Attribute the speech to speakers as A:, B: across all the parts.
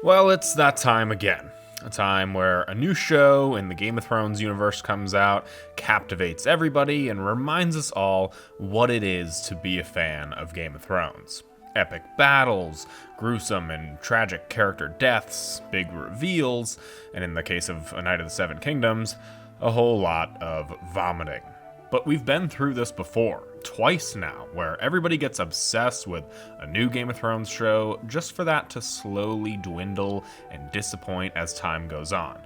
A: Well, it's that time again. A time where a new show in the Game of Thrones universe comes out, captivates everybody, and reminds us all what it is to be a fan of Game of Thrones. Epic battles, gruesome and tragic character deaths, big reveals, and in the case of A Knight of the Seven Kingdoms, a whole lot of vomiting. But we've been through this before, twice now, where everybody gets obsessed with a new Game of Thrones show just for that to slowly dwindle and disappoint as time goes on.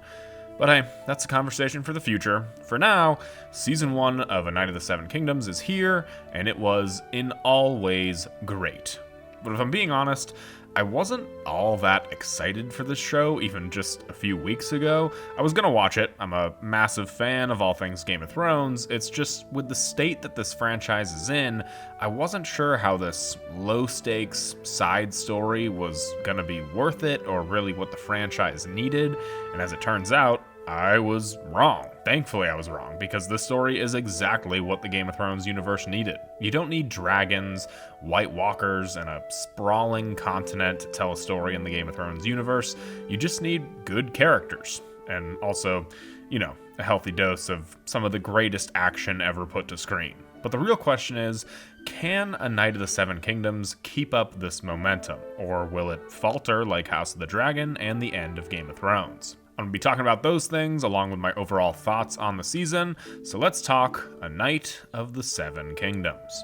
A: But hey, that's a conversation for the future. For now, Season 1 of A Knight of the Seven Kingdoms is here, and it was in all ways great. But if I'm being honest, I wasn't all that excited for this show even just a few weeks ago. I was gonna watch it. I'm a massive fan of all things Game of Thrones. It's just with the state that this franchise is in, I wasn't sure how this low-stakes side story was gonna be worth it or really what the franchise needed. And as it turns out, I was wrong. Thankfully, I was wrong, because this story is exactly what the Game of Thrones universe needed. You don't need dragons, White Walkers, and a sprawling continent to tell a story in the Game of Thrones universe. You just need good characters. And also, a healthy dose of some of the greatest action ever put to screen. But the real question is, can A Knight of the Seven Kingdoms keep up this momentum? Or will it falter like House of the Dragon and the end of Game of Thrones? I'm going to be talking about those things along with my overall thoughts on the season, so let's talk A Knight of the Seven Kingdoms.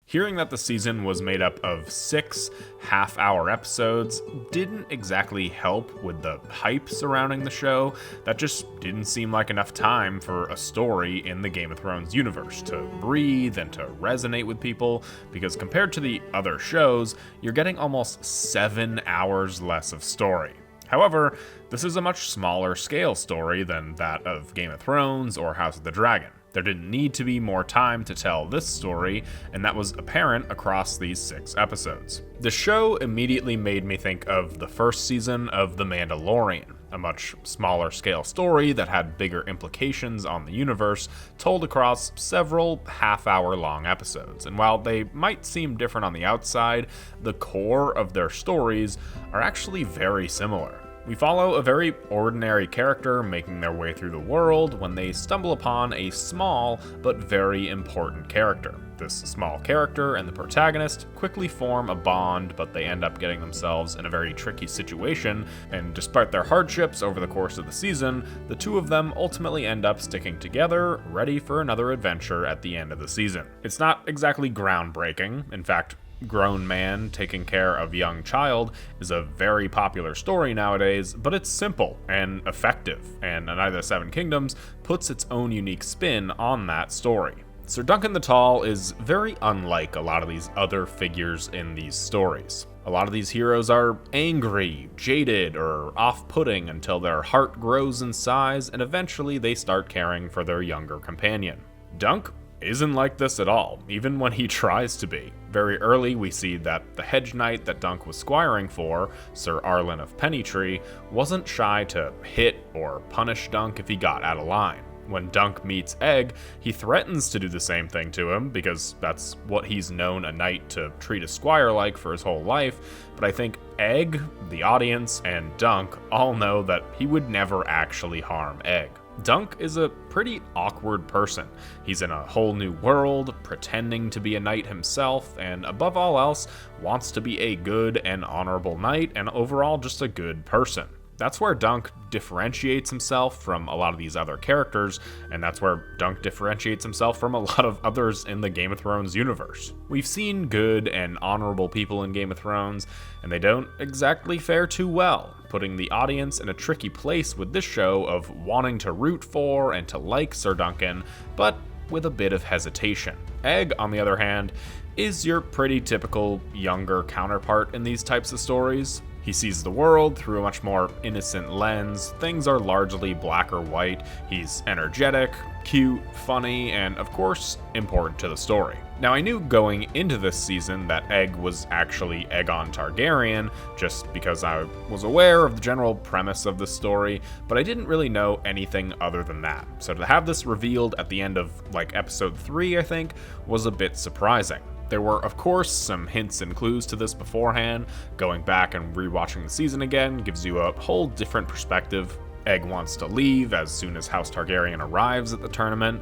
A: Hearing that the season was made up of 6 half-hour episodes didn't exactly help with the hype surrounding the show. That just didn't seem like enough time for a story in the Game of Thrones universe to breathe and to resonate with people, because compared to the other shows, you're getting almost 7 hours less of story. However, this is a much smaller scale story than that of Game of Thrones or House of the Dragon. There didn't need to be more time to tell this story, and that was apparent across these 6 episodes. The show immediately made me think of the first season of The Mandalorian, a much smaller scale story that had bigger implications on the universe, told across several half-hour long episodes. And while they might seem different on the outside, the core of their stories are actually very similar. We follow a very ordinary character making their way through the world when they stumble upon a small but very important character. This small character and the protagonist quickly form a bond, but they end up getting themselves in a very tricky situation, and despite their hardships over the course of the season, the two of them ultimately end up sticking together, ready for another adventure at the end of the season. It's not exactly groundbreaking. In fact, grown man taking care of young child is a very popular story nowadays, but it's simple and effective, and A Knight of the Seven Kingdoms puts its own unique spin on that story. Sir Duncan the Tall is very unlike a lot of these other figures in these stories. A lot of these heroes are angry, jaded, or off-putting until their heart grows in size and eventually they start caring for their younger companion. Dunk isn't like this at all, even when he tries to be. Very early, we see that the hedge knight that Dunk was squiring for, Sir Arlen of Pennytree, wasn't shy to hit or punish Dunk if he got out of line. When Dunk meets Egg, he threatens to do the same thing to him, because that's what he's known a knight to treat a squire like for his whole life, but I think Egg, the audience, and Dunk all know that he would never actually harm Egg. Dunk is a pretty awkward person. He's in a whole new world, pretending to be a knight himself, and above all else, wants to be a good and honorable knight, and overall just a good person. That's where Dunk differentiates himself from a lot of these other characters, and that's where Dunk differentiates himself from a lot of others in the Game of Thrones universe. We've seen good and honorable people in Game of Thrones, and they don't exactly fare too well, putting the audience in a tricky place with this show of wanting to root for and to like Sir Duncan, but with a bit of hesitation. Egg, on the other hand, is your pretty typical younger counterpart in these types of stories. He sees the world through a much more innocent lens. Things are largely black or white. He's energetic, cute, funny, and of course, important to the story. Now, I knew going into this season that Egg was actually Aegon Targaryen, just because I was aware of the general premise of the story, but I didn't really know anything other than that. So to have this revealed at the end of, episode 3, I think, was a bit surprising. There were, of course, some hints and clues to this beforehand. Going back and rewatching the season again gives you a whole different perspective. Egg wants to leave as soon as House Targaryen arrives at the tournament.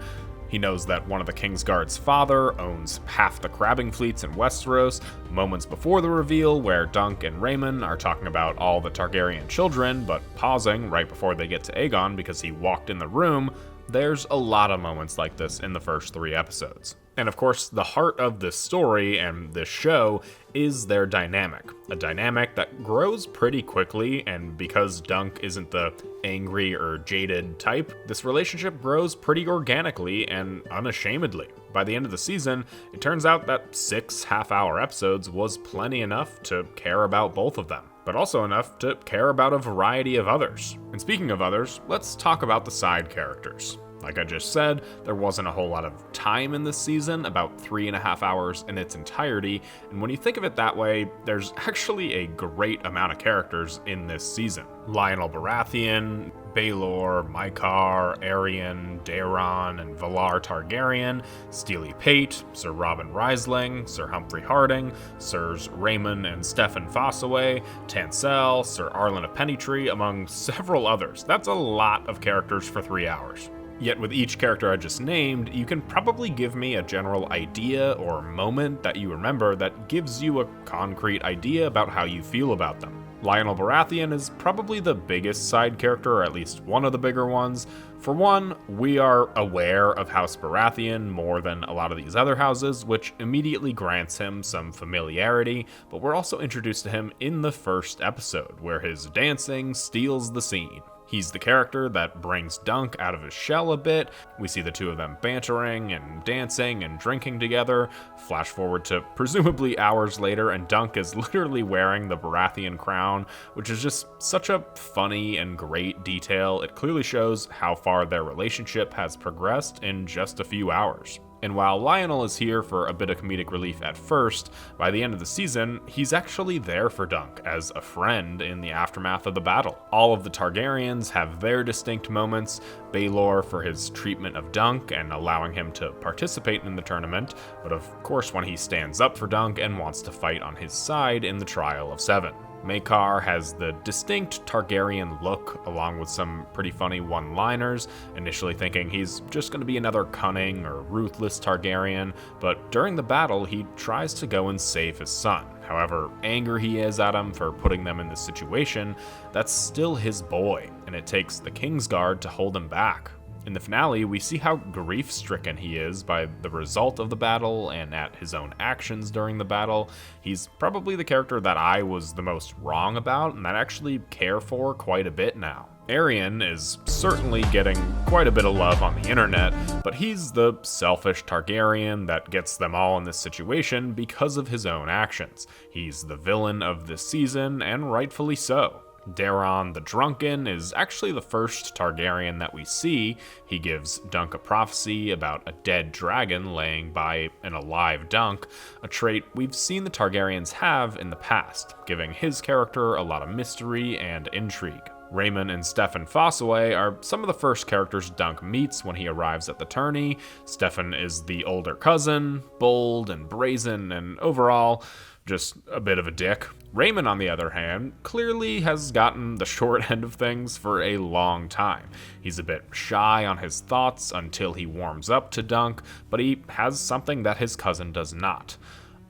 A: He knows that one of the Kingsguard's father owns half the crabbing fleets in Westeros, moments before the reveal where Dunk and Rhaemon are talking about all the Targaryen children, but pausing right before they get to Aegon because he walked in the room. There's a lot of moments like this in the first 3 episodes. And of course, the heart of this story and this show is their dynamic. A dynamic that grows pretty quickly, and because Dunk isn't the angry or jaded type, this relationship grows pretty organically and unashamedly. By the end of the season, it turns out that 6 half-hour episodes was plenty enough to care about both of them, but also enough to care about a variety of others. And speaking of others, let's talk about the side characters. Like I just said, there wasn't a whole lot of time in this season, about 3.5 hours in its entirety, and when you think of it that way, there's actually a great amount of characters in this season. Lionel Baratheon, Baelor, Mycah, Aerion, Daeron, and Valar Targaryen, Steely Pate, Sir Robin Rysling, Sir Humphrey Harding, Sirs Rhaemon and Steffon Fossaway, Tansel, Sir Arlen of Pennytree, among several others. That's a lot of characters for 3 hours. Yet with each character I just named, you can probably give me a general idea or moment that you remember that gives you a concrete idea about how you feel about them. Lionel Baratheon is probably the biggest side character, or at least one of the bigger ones. For one, we are aware of House Baratheon more than a lot of these other houses, which immediately grants him some familiarity, but we're also introduced to him in the first episode, where his dancing steals the scene. He's the character that brings Dunk out of his shell a bit. We see the two of them bantering and dancing and drinking together. Flash forward to presumably hours later, and Dunk is literally wearing the Baratheon crown, which is just such a funny and great detail. It clearly shows how far their relationship has progressed in just a few hours. And while Lionel is here for a bit of comedic relief at first, by the end of the season, he's actually there for Dunk as a friend in the aftermath of the battle. All of the Targaryens have their distinct moments, Baelor for his treatment of Dunk and allowing him to participate in the tournament, but of course when he stands up for Dunk and wants to fight on his side in the Trial of Seven. Mycah has the distinct Targaryen look, along with some pretty funny one-liners, initially thinking he's just going to be another cunning or ruthless Targaryen, but during the battle he tries to go and save his son. However angry he is at him for putting them in this situation, that's still his boy, and it takes the Kingsguard to hold him back. In the finale, we see how grief-stricken he is by the result of the battle and at his own actions during the battle. He's probably the character that I was the most wrong about and that I actually care for quite a bit now. Aerion is certainly getting quite a bit of love on the internet, but he's the selfish Targaryen that gets them all in this situation because of his own actions. He's the villain of this season, and rightfully so. Daeron the Drunken is actually the first Targaryen that we see. He gives Dunk a prophecy about a dead dragon laying by an alive Dunk, a trait we've seen the Targaryens have in the past, giving his character a lot of mystery and intrigue. Rhaemon and Steffon Fossaway are some of the first characters Dunk meets when he arrives at the tourney. Steffon is the older cousin, bold and brazen, and overall, just a bit of a dick. Rhaemon, on the other hand, clearly has gotten the short end of things for a long time. He's a bit shy on his thoughts until he warms up to Dunk, but he has something that his cousin does not: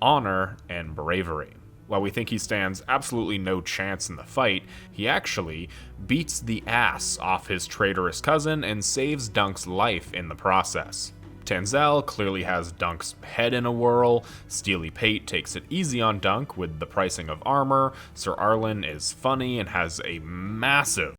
A: honor and bravery. While we think he stands absolutely no chance in the fight, he actually beats the ass off his traitorous cousin and saves Dunk's life in the process. Tansel clearly has Dunk's head in a whirl. Steely Pate takes it easy on Dunk with the pricing of armor. Sir Arlen is funny and has a massive.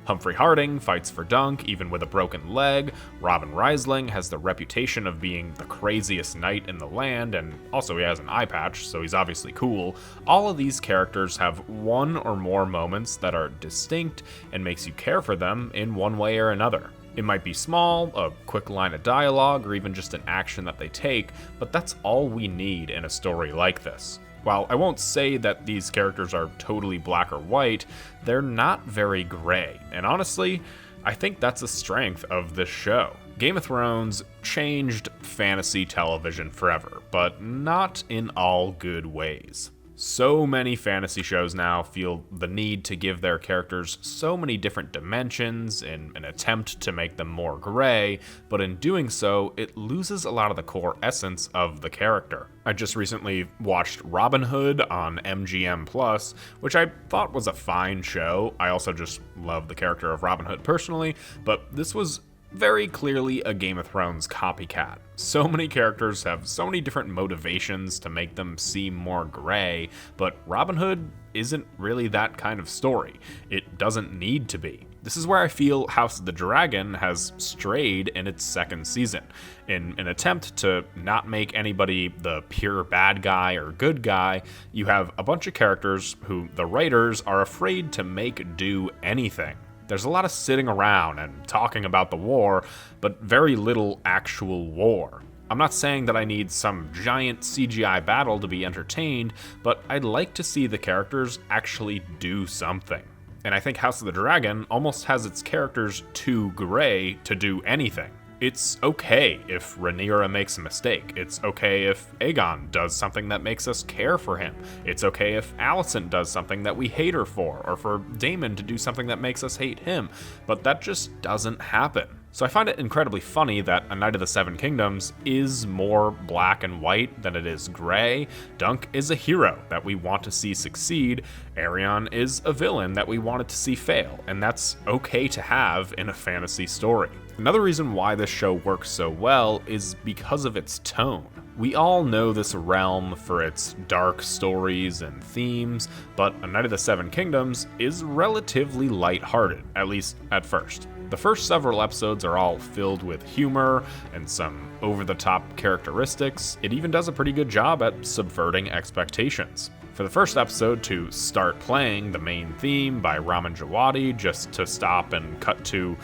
A: Humphrey Harding fights for Dunk, even with a broken leg. Robin Rysling has the reputation of being the craziest knight in the land, and also he has an eye patch, so he's obviously cool. All of these characters have one or more moments that are distinct and makes you care for them in one way or another. It might be small, a quick line of dialogue, or even just an action that they take, but that's all we need in a story like this. While I won't say that these characters are totally black or white, they're not very gray, and honestly, I think that's a strength of this show. Game of Thrones changed fantasy television forever, but not in all good ways. So many fantasy shows now feel the need to give their characters so many different dimensions in an attempt to make them more gray, but in doing so, it loses a lot of the core essence of the character. I just recently watched Robin Hood on MGM Plus, which I thought was a fine show. I also just love the character of Robin Hood personally, but this was very clearly a Game of Thrones copycat. So many characters have so many different motivations to make them seem more gray, but Robin Hood isn't really that kind of story. It doesn't need to be. This is where I feel House of the Dragon has strayed in its second season. In an attempt to not make anybody the pure bad guy or good guy, you have a bunch of characters who the writers are afraid to make do anything. There's a lot of sitting around and talking about the war, but very little actual war. I'm not saying that I need some giant CGI battle to be entertained, but I'd like to see the characters actually do something. And I think House of the Dragon almost has its characters too gray to do anything. It's okay if Rhaenyra makes a mistake. It's okay if Aegon does something that makes us care for him. It's okay if Alicent does something that we hate her for, or for Daemon to do something that makes us hate him. But that just doesn't happen. So I find it incredibly funny that A Knight of the Seven Kingdoms is more black and white than it is gray. Dunk is a hero that we want to see succeed. Aerion is a villain that we wanted to see fail, and that's okay to have in a fantasy story. Another reason why this show works so well is because of its tone. We all know this realm for its dark stories and themes, but A Knight of the Seven Kingdoms is relatively lighthearted, at least at first. The first several episodes are all filled with humor and some over-the-top characteristics. It even does a pretty good job at subverting expectations. For the first episode to start playing the main theme by Ramin Djawadi just to stop and cut to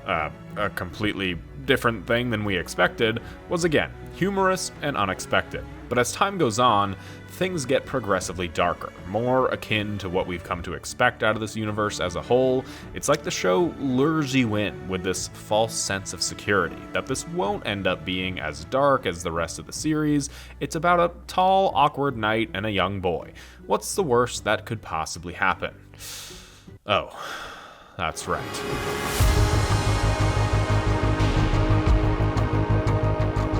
A: a completely different thing than we expected was, again, humorous and unexpected. But as time goes on, things get progressively darker, more akin to what we've come to expect out of this universe as a whole. It's like the show lures you in with this false sense of security, that this won't end up being as dark as the rest of the series. It's about a tall, awkward knight and a young boy. What's the worst that could possibly happen? Oh, that's right.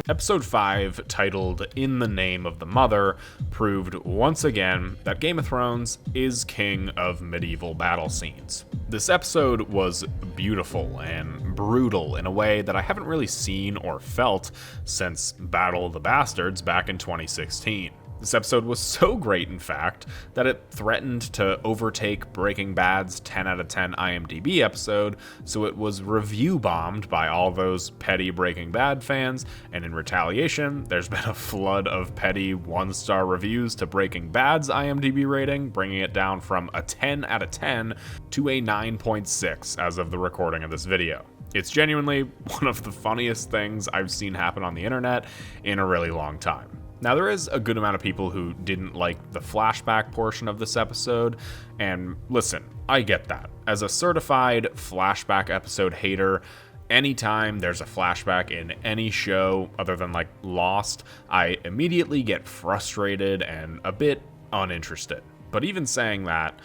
A: Episode 5, titled In the Name of the Mother, proved once again that Game of Thrones is king of medieval battle scenes. This episode was beautiful and brutal in a way that I haven't really seen or felt since Battle of the Bastards back in 2016. This episode was so great, in fact, that it threatened to overtake Breaking Bad's 10 out of 10 IMDb episode, so it was review bombed by all those petty Breaking Bad fans, and in retaliation, there's been a flood of petty 1-star reviews to Breaking Bad's IMDb rating, bringing it down from a 10 out of 10 to a 9.6 as of the recording of this video. It's genuinely one of the funniest things I've seen happen on the internet in a really long time. Now, there is a good amount of people who didn't like the flashback portion of this episode, and listen, I get that. As a certified flashback episode hater, anytime there's a flashback in any show other than like Lost, I immediately get frustrated and a bit uninterested. But even saying that,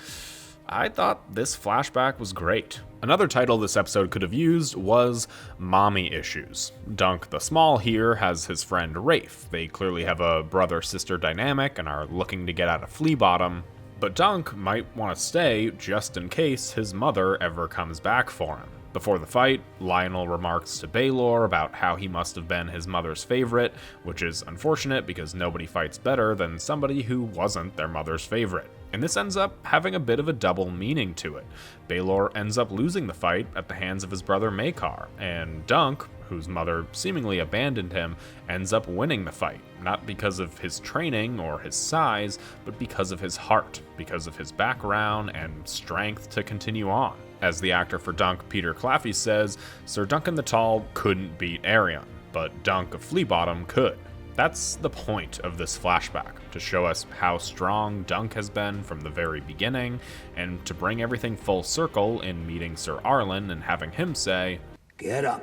A: I thought this flashback was great. Another title this episode could have used was Mommy Issues. Dunk the Small here has his friend Rafe. They clearly have a brother-sister dynamic and are looking to get out of Flea Bottom, but Dunk might want to stay just in case his mother ever comes back for him. Before the fight, Lionel remarks to Baelor about how he must have been his mother's favorite, which is unfortunate because nobody fights better than somebody who wasn't their mother's favorite. And this ends up having a bit of a double meaning to it. Baelor ends up losing the fight at the hands of his brother Maekar, and Dunk, whose mother seemingly abandoned him, ends up winning the fight, not because of his training or his size, but because of his heart, because of his background and strength to continue on. As the actor for Dunk, Peter Claffey, says, Sir Duncan the Tall couldn't beat Arion, but Dunk of Fleabottom could. That's the point of this flashback, to show us how strong Dunk has been from the very beginning, and to bring everything full circle in meeting Sir Arlen and having him say,
B: "Get up."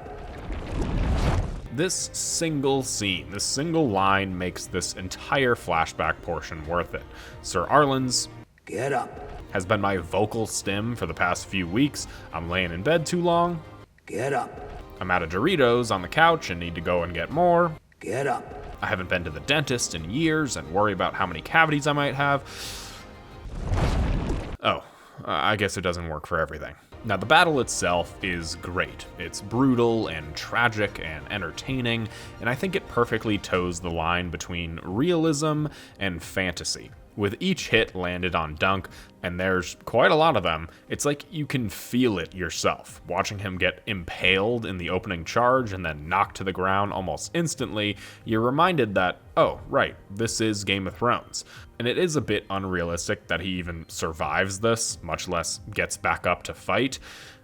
A: This single scene, this single line makes this entire flashback portion worth it. Sir Arlen's
B: "Get up."
A: has been my vocal stim for the past few weeks. I'm laying in bed too long.
B: "Get up."
A: I'm out of Doritos on the couch and need to go and get more.
B: "Get up."
A: I haven't been to the dentist in years and worry about how many cavities I might have. I guess it doesn't work for everything. Now, the battle itself is great. It's brutal and tragic and entertaining, and I think it perfectly toes the line between realism and fantasy. With each hit landed on Dunk, and there's quite a lot of them, it's like you can feel it yourself. Watching him get impaled in the opening charge and then knocked to the ground almost instantly, you're reminded that, oh, right, this is Game of Thrones. And it is a bit unrealistic that he even survives this, much less gets back up to fight,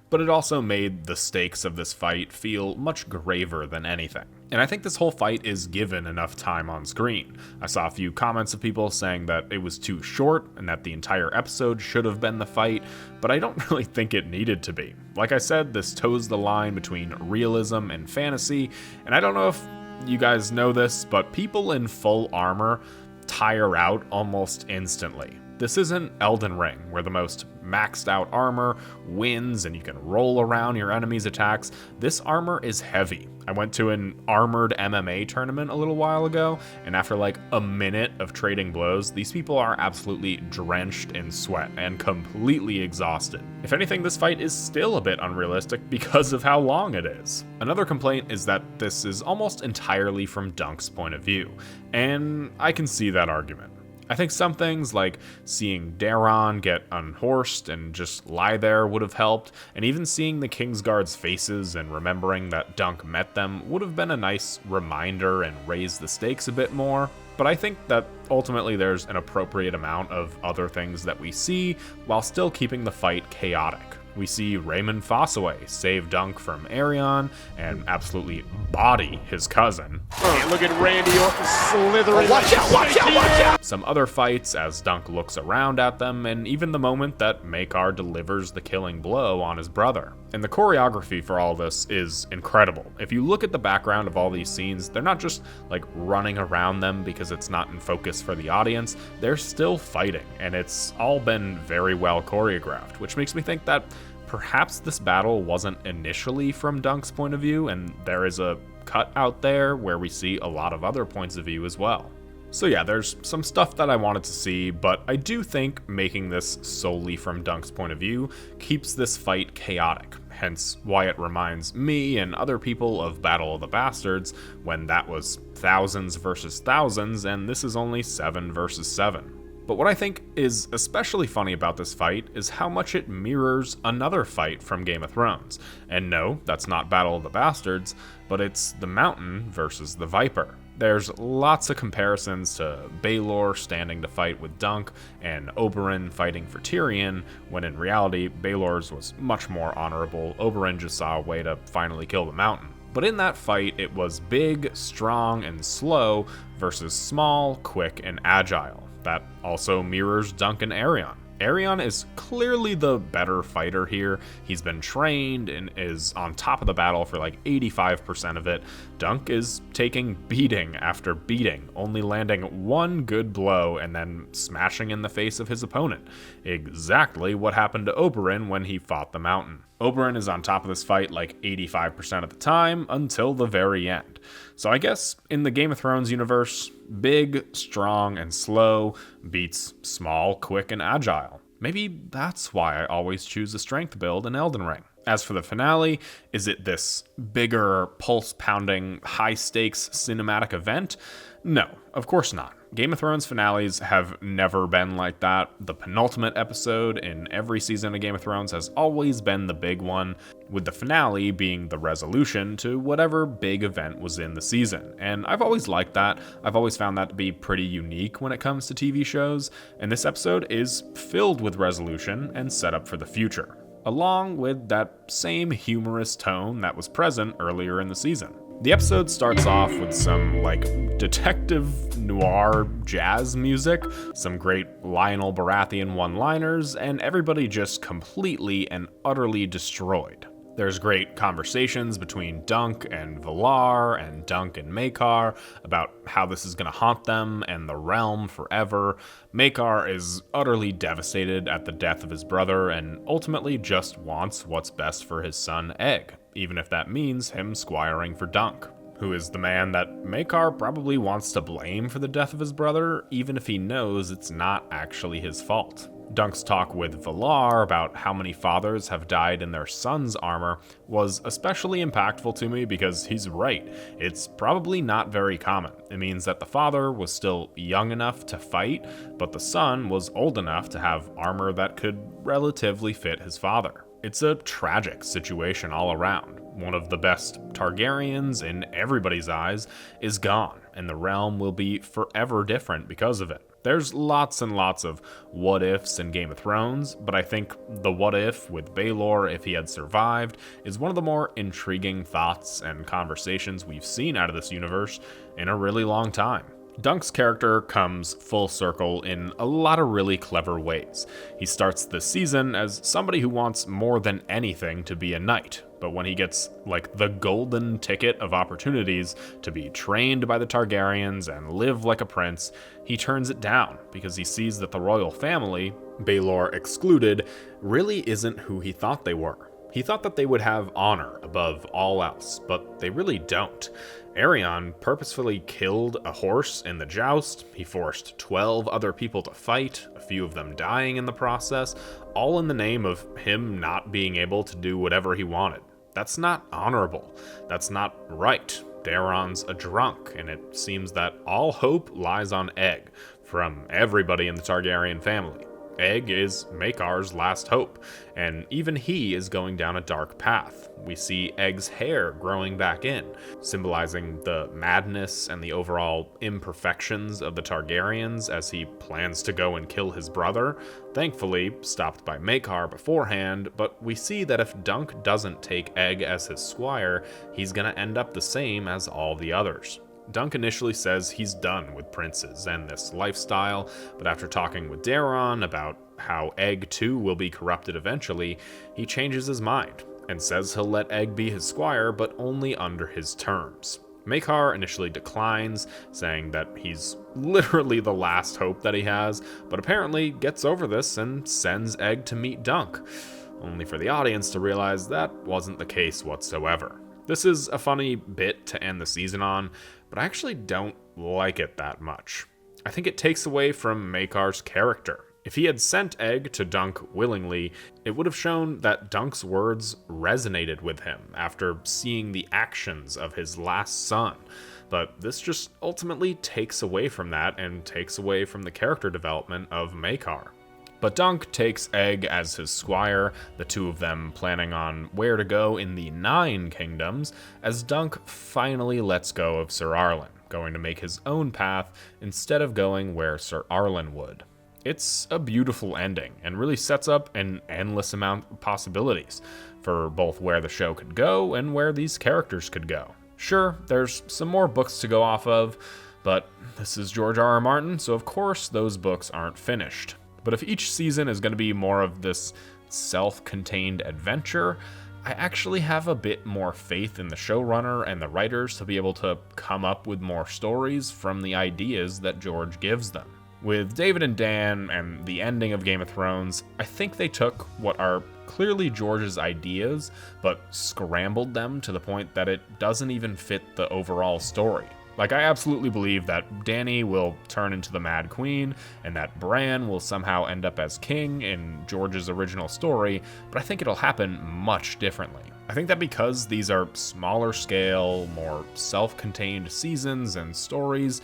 A: but it also made the stakes of this fight feel much graver than anything. And I think this whole fight is given enough time on screen. I saw a few comments of people saying that it was too short and that the entire episode should have been the fight, but I don't really think it needed to be. Like I said, this toes the line between realism and fantasy, and I don't know if you guys know this, but people in full armor tire out almost instantly. This isn't Elden Ring, where the most maxed out armor wins and you can roll around your enemy's attacks. This armor is heavy. I went to an armored MMA tournament a little while ago, and after like a minute of trading blows, these people are absolutely drenched in sweat and completely exhausted. If anything, this fight is still a bit unrealistic because of how long it is. Another complaint is that this is almost entirely from Dunk's point of view, and I can see that argument. I think some things like seeing Daron get unhorsed and just lie there would have helped, and even seeing the Kingsguard's faces and remembering that Dunk met them would have been a nice reminder and raised the stakes a bit more. But I think that ultimately there's an appropriate amount of other things that we see while still keeping the fight chaotic. We see Raymond Fossaway save Dunk from Arion and absolutely body his cousin.
C: Look at Randy Orton slithering. Watch out, watch out, watch out!
A: Some other fights as Dunk looks around at them, and even the moment that Maekar delivers the killing blow on his brother. And the choreography for all this is incredible. If you look at the background of all these scenes, they're not just like running around them because it's not in focus for the audience, they're still fighting, and it's all been very well choreographed, which makes me think that perhaps this battle wasn't initially from Dunk's point of view, and there is a cut out there where we see a lot of other points of view as well. So yeah, there's some stuff that I wanted to see, but I do think making this solely from Dunk's point of view keeps this fight chaotic, hence why it reminds me and other people of Battle of the Bastards, when that was thousands versus thousands, and this is only 7 versus 7. But what I think is especially funny about this fight is how much it mirrors another fight from Game of Thrones. And no, that's not Battle of the Bastards, but it's the Mountain versus the Viper. There's lots of comparisons to Baelor standing to fight with Dunk and Oberyn fighting for Tyrion, when in reality, Baelor's was much more honorable. Oberyn just saw a way to finally kill the Mountain. But in that fight, it was big, strong, and slow versus small, quick, and agile. That also mirrors Dunk and Arion. Arion is clearly the better fighter here. He's been trained and is on top of the battle for like 85% of it. Dunk is taking beating after beating, only landing one good blow and then smashing in the face of his opponent. Exactly what happened to Oberyn when he fought the Mountain. Oberyn is on top of this fight like 85% of the time until the very end. So I guess in the Game of Thrones universe, big, strong, and slow beats small, quick, and agile. Maybe that's why I always choose a strength build in Elden Ring. As for the finale, is it this bigger, pulse-pounding, high-stakes cinematic event? No, of course not. Game of Thrones finales have never been like that. The penultimate episode in every season of Game of Thrones has always been the big one, with the finale being the resolution to whatever big event was in the season. And I've always liked that. I've always found that to be pretty unique when it comes to TV shows, and this episode is filled with resolution and setup for the future. along with that same humorous tone that was present earlier in the season. The episode starts off with some, detective noir jazz music, some great Lionel Baratheon one-liners, and everybody just completely and utterly destroyed. There's great conversations between Dunk and Valar and Dunk and Maekar about how this is going to haunt them and the realm forever. Maekar is utterly devastated at the death of his brother and ultimately just wants what's best for his son Egg, even if that means him squiring for Dunk, who is the man that Maekar probably wants to blame for the death of his brother, even if he knows it's not actually his fault. Dunk's talk with Valar about how many fathers have died in their son's armor was especially impactful to me because he's right. It's probably not very common. It means that the father was still young enough to fight, but the son was old enough to have armor that could relatively fit his father. It's a tragic situation all around. One of the best Targaryens in everybody's eyes is gone, and the realm will be forever different because of it. There's lots and lots of what-ifs in Game of Thrones, but I think the what-if with Baelor, if he had survived, is one of the more intriguing thoughts and conversations we've seen out of this universe in a really long time. Dunk's character comes full circle in a lot of really clever ways. He starts this season as somebody who wants more than anything to be a knight, but when he gets, the golden ticket of opportunities to be trained by the Targaryens and live like a prince, he turns it down because he sees that the royal family, Baelor excluded, really isn't who he thought they were. He thought that they would have honor above all else, but they really don't. Aerion purposefully killed a horse in the joust. He forced 12 other people to fight, a few of them dying in the process, all in the name of him not being able to do whatever he wanted. That's not honorable. That's not right. Daeron's a drunk, and it seems that all hope lies on Egg from everybody in the Targaryen family. Egg is Maekar's last hope, and even he is going down a dark path. We see Egg's hair growing back in, symbolizing the madness and the overall imperfections of the Targaryens as he plans to go and kill his brother, thankfully stopped by Maekar beforehand, but we see that if Dunk doesn't take Egg as his squire, he's gonna end up the same as all the others. Dunk initially says he's done with princes and this lifestyle, but after talking with Daeron about how Egg too will be corrupted eventually, he changes his mind and says he'll let Egg be his squire, but only under his terms. Maekar initially declines, saying that he's literally the last hope that he has, but apparently gets over this and sends Egg to meet Dunk, only for the audience to realize that wasn't the case whatsoever. This is a funny bit to end the season on, but I actually don't like it that much. I think it takes away from Maekar's character. If he had sent Egg to Dunk willingly, it would have shown that Dunk's words resonated with him after seeing the actions of his last son. But this just ultimately takes away from that and takes away from the character development of Maekar. But Dunk takes Egg as his squire, the two of them planning on where to go in the 9 kingdoms, as Dunk finally lets go of Sir Arlen, going to make his own path instead of going where Sir Arlen would. It's a beautiful ending, and really sets up an endless amount of possibilities for both where the show could go and where these characters could go. Sure, there's some more books to go off of, but this is George R.R. Martin, so of course those books aren't finished. But if each season is going to be more of this self-contained adventure, I actually have a bit more faith in the showrunner and the writers to be able to come up with more stories from the ideas that George gives them. With David and Dan and the ending of Game of Thrones, I think they took what are clearly George's ideas, but scrambled them to the point that it doesn't even fit the overall story. I absolutely believe that Dany will turn into the Mad Queen, and that Bran will somehow end up as king in George's original story, but I think it'll happen much differently. I think that because these are smaller scale, more self-contained seasons and stories,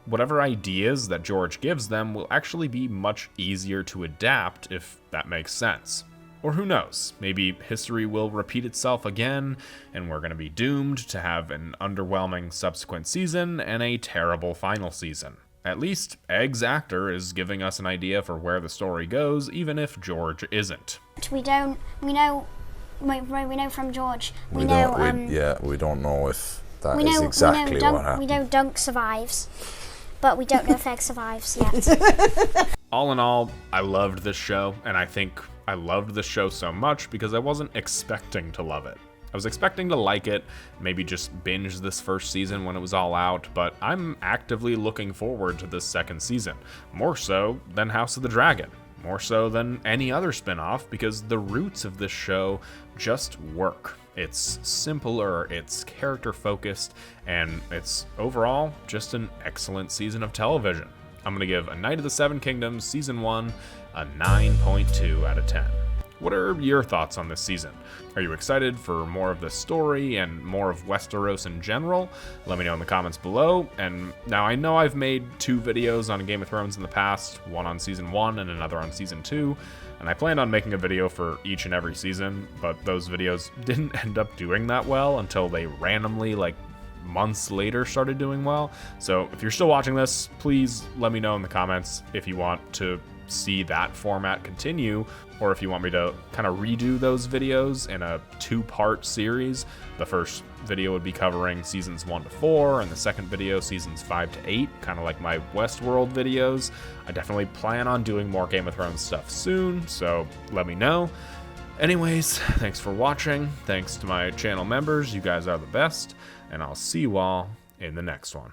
A: whatever ideas that George gives them will actually be much easier to adapt, if that makes sense. Or who knows, maybe history will repeat itself again, and we're going to be doomed to have an underwhelming subsequent season and a terrible final season. At least Egg's actor is giving us an idea for where the story goes, even if George isn't.
D: We know from George.
E: We don't know if that is exactly what happened.
D: We know Dunk survives, but we don't know if Egg survives yet.
A: All in all, I loved this show, and I think I loved this show so much because I wasn't expecting to love it. I was expecting to like it, maybe just binge this first season when it was all out, but I'm actively looking forward to this second season, more so than House of the Dragon, more so than any other spin-off, because the roots of this show just work. It's simpler, it's character-focused, and it's overall just an excellent season of television. I'm going to give A Knight of the Seven Kingdoms Season 1 a 9.2 out of 10. What are your thoughts on this season? Are you excited for more of the story and more of Westeros in general? Let me know in the comments below. And now I know I've made 2 videos on Game of Thrones in the past, one on Season 1 and another on Season 2, and I planned on making a video for each and every season, but those videos didn't end up doing that well until they randomly, like, months later started doing well. So if you're still watching this, please let me know in the comments if you want to see that format continue, or if you want me to kind of redo those videos in a 2-part series. The first video would be covering seasons 1 to 4, and the second video seasons 5 to 8, kind of like my Westworld videos. I definitely plan on doing more Game of Thrones stuff soon, so let me know. Anyways, thanks for watching. Thanks to my channel members, you guys are the best, and I'll see you all in the next one.